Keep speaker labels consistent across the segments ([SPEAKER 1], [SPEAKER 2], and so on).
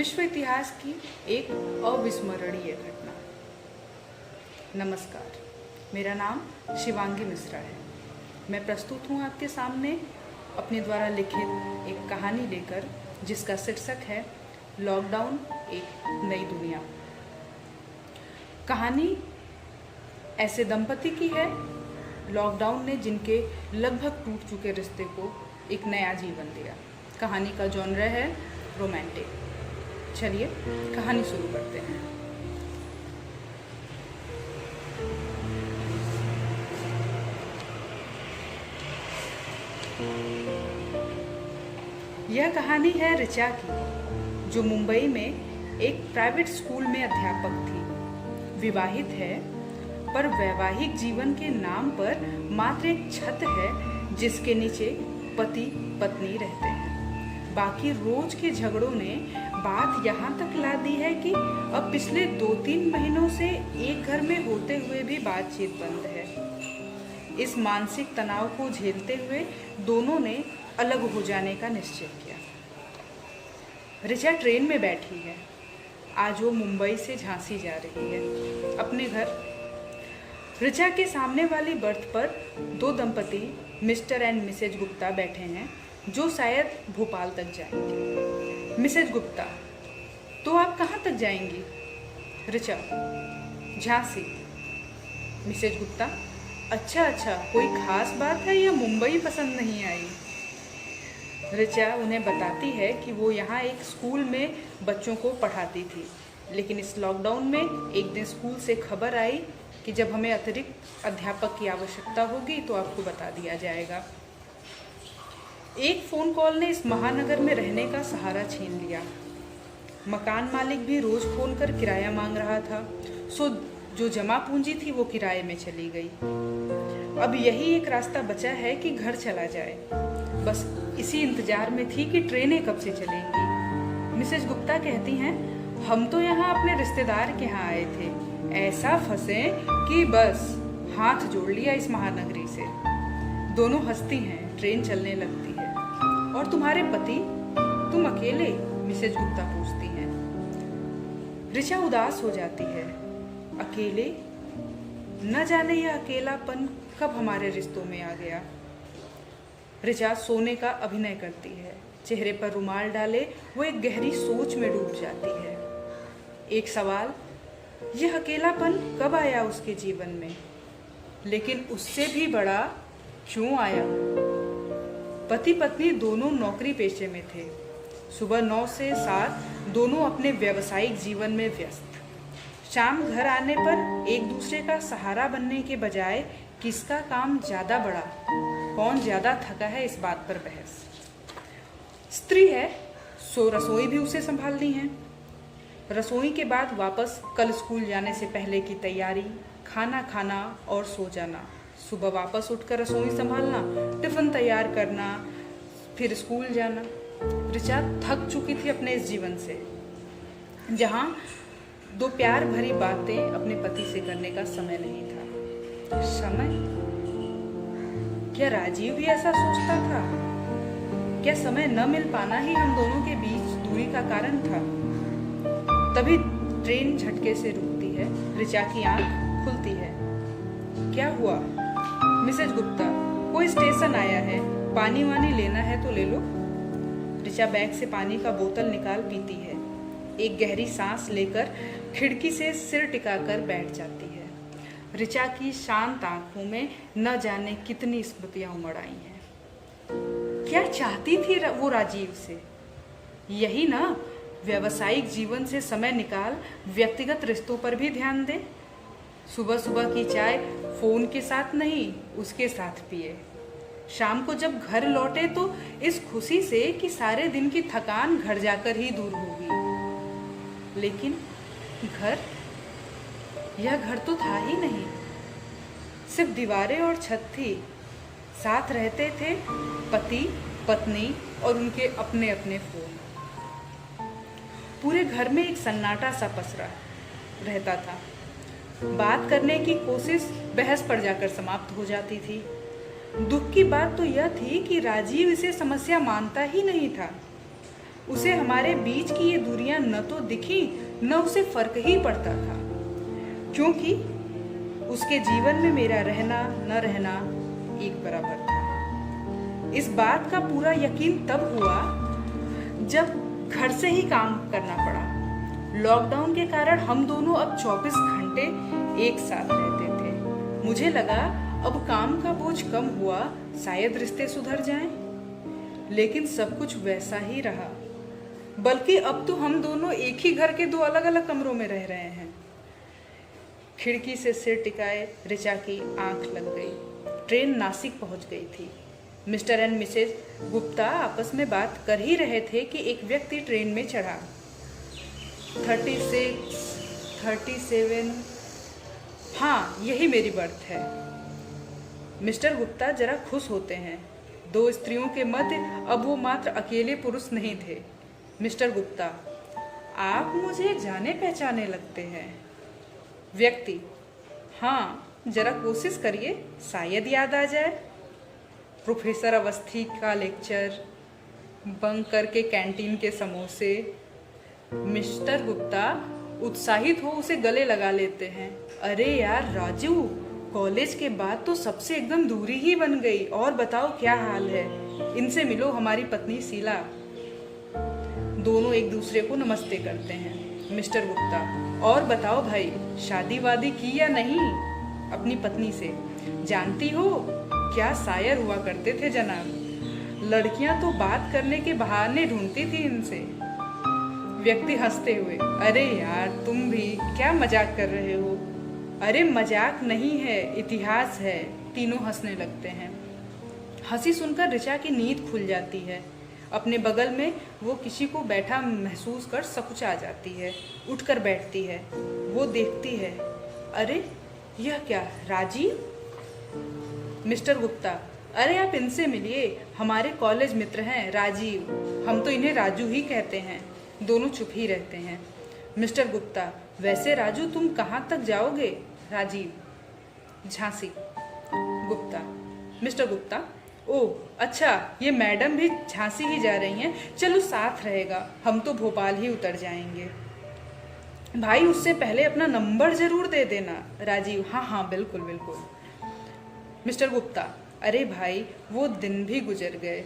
[SPEAKER 1] विश्व इतिहास की एक अविस्मरणीय घटना। नमस्कार, मेरा नाम शिवांगी मिश्रा है। मैं प्रस्तुत हूँ आपके सामने अपने द्वारा लिखित एक कहानी लेकर, जिसका शीर्षक है लॉकडाउन एक नई दुनिया। कहानी ऐसे दंपति की है, लॉकडाउन ने जिनके लगभग टूट चुके रिश्ते को एक नया जीवन दिया। कहानी का जॉनर है रोमांटिक। चलिए कहानी शुरू करते हैं। यह कहानी है ऋचा की, जो मुंबई में एक प्राइवेट स्कूल में अध्यापक थी। विवाहित है, पर वैवाहिक जीवन के नाम पर मात्र एक छत है जिसके नीचे पति पत्नी रहते हैं। बाकी रोज के झगड़ों ने बात यहाँ तक ला दी है कि अब पिछले 2-3 महीनों से एक घर में होते हुए भी बातचीत बंद है। इस मानसिक तनाव को झेलते हुए दोनों ने अलग हो जाने का निश्चय किया। ऋचा ट्रेन में बैठी है। आज वो मुंबई से झांसी जा रही है अपने घर। ऋचा के सामने वाली बर्थ पर 2 दंपति मिस्टर एंड मिसेज गुप्ता बैठे हैं, जो शायद भोपाल तक जाएंगे। मिसेज गुप्ता, तो आप कहाँ तक जाएंगी? ऋचा, झांसी। मिसेज गुप्ता, अच्छा, कोई खास बात है या मुंबई पसंद नहीं आई? ऋचा उन्हें बताती है कि वो यहाँ एक स्कूल में बच्चों को पढ़ाती थी, लेकिन इस लॉकडाउन में एक दिन स्कूल से खबर आई कि जब हमें अतिरिक्त अध्यापक की आवश्यकता होगी तो आपको बता दिया जाएगा। एक फ़ोन कॉल ने इस महानगर में रहने का सहारा छीन लिया। मकान मालिक भी रोज़ फ़ोन कर किराया मांग रहा था, सो जो जमा पूंजी थी वो किराए में चली गई। अब यही एक रास्ता बचा है कि घर चला जाए। बस इसी इंतजार में थी कि ट्रेनें कब से चलेंगी। मिसेज गुप्ता कहती हैं, हम तो यहाँ अपने रिश्तेदार के यहाँ आए थे, ऐसा फंसे कि बस हाथ जोड़ लिया इस महानगरी से। दोनों हंसती हैं। ट्रेन चलने लगती है। और तुम्हारे पति, तुम अकेले? मिसेज गुप्ता पूछती हैं। ऋचा उदास हो जाती है। अकेले? न जाने यह अकेलापन कब हमारे रिश्तों में आ गया। ऋचा सोने का अभिनय करती है। चेहरे पर रुमाल डाले वो एक गहरी सोच में डूब जाती है। एक सवाल, यह अकेलापन कब आया उसके जीवन में? लेकिन उससे भी बड़ा, क्यों आया? पति पत्नी दोनों नौकरी पेशे में थे। सुबह 9 से 7 दोनों अपने व्यावसायिक जीवन में व्यस्त। शाम घर आने पर एक दूसरे का सहारा बनने के बजाय किसका काम ज़्यादा बड़ा, कौन ज़्यादा थका है, इस बात पर बहस। स्त्री है, सो रसोई भी उसे संभालनी है। रसोई के बाद वापस कल स्कूल जाने से पहले की तैयारी, खाना खाना और सो जाना। सुबह वापस उठकर रसोई संभालना, टिफ़िन तैयार करना, फिर स्कूल जाना। ऋचा थक चुकी थी अपने इस जीवन से, जहाँ 2 प्यार भरी बातें अपने पति से करने का समय नहीं था। समय? क्या राजीव भी ऐसा सोचता था? क्या समय न मिल पाना ही हम दोनों के बीच दूरी का कारण था? तभी ट्रेन झटके से रुकती है। ऋचा की आंख खुलती है। क्या हुआ? मिसेज गुप्ता, कोई स्टेशन आया है, पानी वानी लेना है तो ले लो। ऋचा बैग से पानी का बोतल निकाल पीती है। एक गहरी सांस लेकर खिड़की से सिर टिकाकर बैठ जाती है। ऋचा की शांत आंखों में न जाने कितनी स्मृतियां उमड़ आई हैं। क्या चाहती थी वो राजीव से? यही ना, व्यावसायिक जीवन से समय निकाल व्यक्तिगत रिश्तों पर भी ध्यान दे। सुबह सुबह की चाय फोन के साथ नहीं, उसके साथ पिए। शाम को जब घर लौटे तो इस खुशी से कि सारे दिन की थकान घर जाकर ही दूर होगी। लेकिन घर, यह घर तो था ही नहीं, सिर्फ दीवारें और छत थी। साथ रहते थे पति पत्नी और उनके अपने अपने फोन। पूरे घर में एक सन्नाटा सा पसरा रहता था। बात करने की कोशिश बहस पर जाकर समाप्त हो जाती थी। दुख की बात तो यह थी कि राजीव इसे समस्या मानता ही नहीं था। उसे हमारे बीच की ये दूरियां न तो दिखी न उसे फर्क ही पड़ता था, क्योंकि उसके जीवन में मेरा रहना न रहना एक बराबर था। इस बात का पूरा यकीन तब हुआ जब घर से ही काम करना पड़ा। लॉकडाउन के कारण हम दोनों अब 24 घंटे एक साथ रहते थे। मुझे लगा अब काम का बोझ कम हुआ, शायद रिश्ते सुधर जाएं। लेकिन सब कुछ वैसा ही रहा, बल्कि अब तो हम दोनों एक ही घर के 2 अलग अलग कमरों में रह रहे हैं। खिड़की से सिर टिकाए ऋचा की आंख लग गई। ट्रेन नासिक पहुंच गई थी। मिस्टर एंड मिसेज गुप्ता आपस में बात कर ही रहे थे कि एक व्यक्ति ट्रेन में चढ़ा। 36, 37, हाँ यही मेरी बर्थ है। मिस्टर गुप्ता जरा खुश होते हैं। 2 स्त्रियों के मध्य अब वो मात्र अकेले पुरुष नहीं थे। मिस्टर गुप्ता, आप मुझे जाने पहचाने लगते हैं। व्यक्ति, हाँ जरा कोशिश करिए, शायद याद आ जाए। प्रोफेसर अवस्थी का लेक्चर, बंक करके कैंटीन के समोसे। मिस्टर गुप्ता उत्साहित हो उसे गले लगा लेते हैं। अरे यार राजू, कॉलेज के बाद तो सबसे एकदम दूरी ही बन गई। और बताओ क्या हाल है? इनसे मिलो, हमारी पत्नी शीला। दोनों एक दूसरे को नमस्ते करते हैं। मिस्टर गुप्ता, और बताओ भाई, शादी वादी की या नहीं अपनी पत्नी से? जानती हो क्या शायर हुआ करते थे जनाब। लड़कियां तो बात करने के बहाने ढूंढती थी इनसे। व्यक्ति हंसते हुए, अरे यार तुम भी क्या मजाक कर रहे हो? अरे मजाक नहीं है, इतिहास है। तीनों हंसने लगते हैं। हंसी सुनकर ऋचा की नींद खुल जाती है। अपने बगल में वो किसी को बैठा महसूस कर सकुचा जाती है। उठकर बैठती है। वो देखती है, अरे यह क्या, राजीव? मिस्टर गुप्ता, अरे आप इनसे मिलिए, हमारे कॉलेज मित्र हैं, राजीव। हम तो इन्हें राजू ही कहते हैं। दोनों चुप ही रहते हैं। मिस्टर गुप्ता, वैसे राजू तुम कहाँ तक जाओगे? राजीव, झांसी। गुप्ता, मिस्टर गुप्ता, ओह अच्छा, ये मैडम भी झांसी ही जा रही हैं। चलो साथ रहेगा, हम तो भोपाल ही उतर जाएंगे। भाई उससे पहले अपना नंबर जरूर दे देना। राजीव, हाँ हाँ बिल्कुल बिल्कुल। मिस्टर गुप्ता, अरे भाई वो दिन भी गुजर गए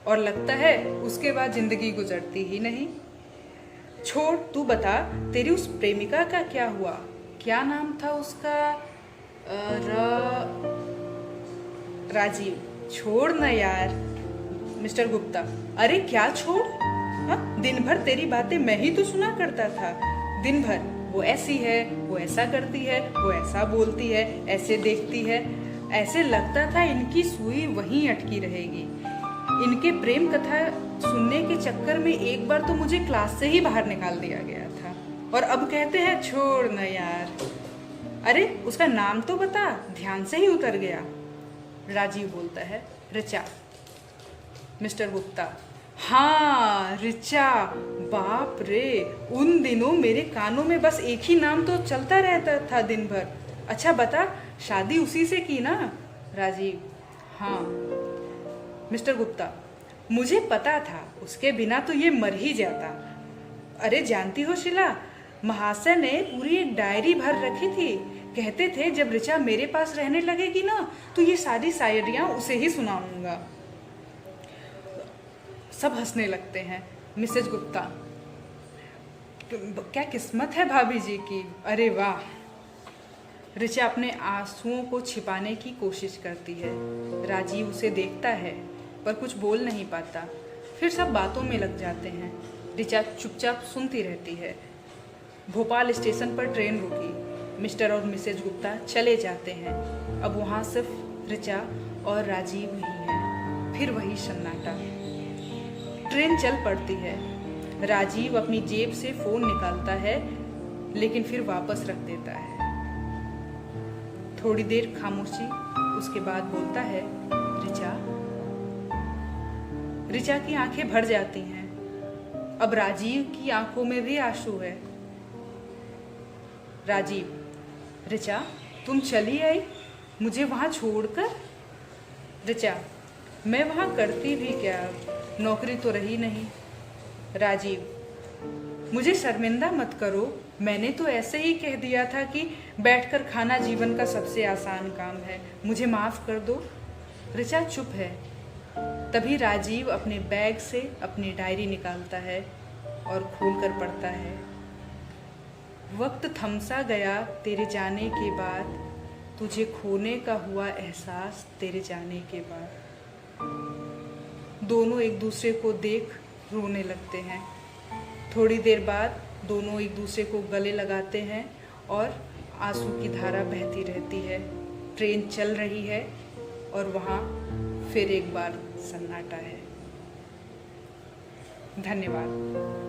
[SPEAKER 1] और लगता है उसके बाद जिंदगी गुजरती ही नहीं। छोड़, तू बता, तेरी उस प्रेमिका का क्या हुआ? क्या नाम था उसका? राजीव, छोड़ ना यार। मिस्टर गुप्ता, अरे क्या छोड़? हाँ, दिन भर तेरी बातें मैं ही तो सुना करता था। दिन भर वो ऐसी है, वो ऐसा करती है, वो ऐसा बोलती है, ऐसे देखती है। ऐसे लगता था इनकी सुई वहीं अटकी रहेगी। इनके प्रेम कथा सुनने के चक्कर में एक बार तो मुझे क्लास से ही बाहर निकाल दिया गया था, और अब कहते हैं छोड़ न यार। अरे उसका नाम तो बता, ध्यान से ही उतर गया। राजीव बोलता है, ऋचा। मिस्टर गुप्ता, हाँ ऋचा, बाप रे, उन दिनों मेरे कानों में बस एक ही नाम तो चलता रहता था दिन भर। अच्छा बता, शादी उसी से की ना? राजीव, हाँ। मिस्टर गुप्ता, मुझे पता था, उसके बिना तो ये मर ही जाता। अरे जानती हो शीला, महाशय ने पूरी एक डायरी भर रखी थी। कहते थे जब ऋचा मेरे पास रहने लगेगी ना, तो ये सारी शायरियाँ उसे ही सुनाऊंगा। सब हंसने लगते हैं। मिसेज गुप्ता, क्या किस्मत है भाभी जी की, अरे वाह। ऋचा अपने आंसुओं को छिपाने की कोशिश करती है। राजीव उसे देखता है पर कुछ बोल नहीं पाता। फिर सब बातों में लग जाते हैं। ऋचा चुपचाप सुनती रहती है। भोपाल स्टेशन पर ट्रेन रुकी। मिस्टर और मिसेज गुप्ता चले जाते हैं। अब वहाँ सिर्फ ऋचा और राजीव ही हैं। फिर वही सन्नाटा। ट्रेन चल पड़ती है। राजीव अपनी जेब से फोन निकालता है, लेकिन फिर वापस रख देता है। थोड़ी देर खामोशी, उसके बाद बोलता है, ऋचा। ऋचा की आंखें भर जाती हैं। अब राजीव की आंखों में भी आंसू है। राजीव, ऋचा तुम चली आई मुझे वहां छोड़कर? ऋचा, मैं वहां करती भी क्या, नौकरी तो रही नहीं। राजीव: मुझे शर्मिंदा मत करो, मैंने तो ऐसे ही कह दिया था कि बैठकर खाना जीवन का सबसे आसान काम है, मुझे माफ़ कर दो। ऋचा चुप है। तभी राजीव अपने बैग से अपनी डायरी निकालता है और खोलकर पढ़ता है। वक्त थमसा गया तेरे जाने के बाद, तुझे खोने का हुआ एहसास तेरे जाने के बाद। दोनों एक दूसरे को देख रोने लगते हैं। थोड़ी देर बाद दोनों एक दूसरे को गले लगाते हैं और आंसू की धारा बहती रहती है। ट्रेन चल रही है और वहाँ फिर एक बार सन्नाटा है। धन्यवाद।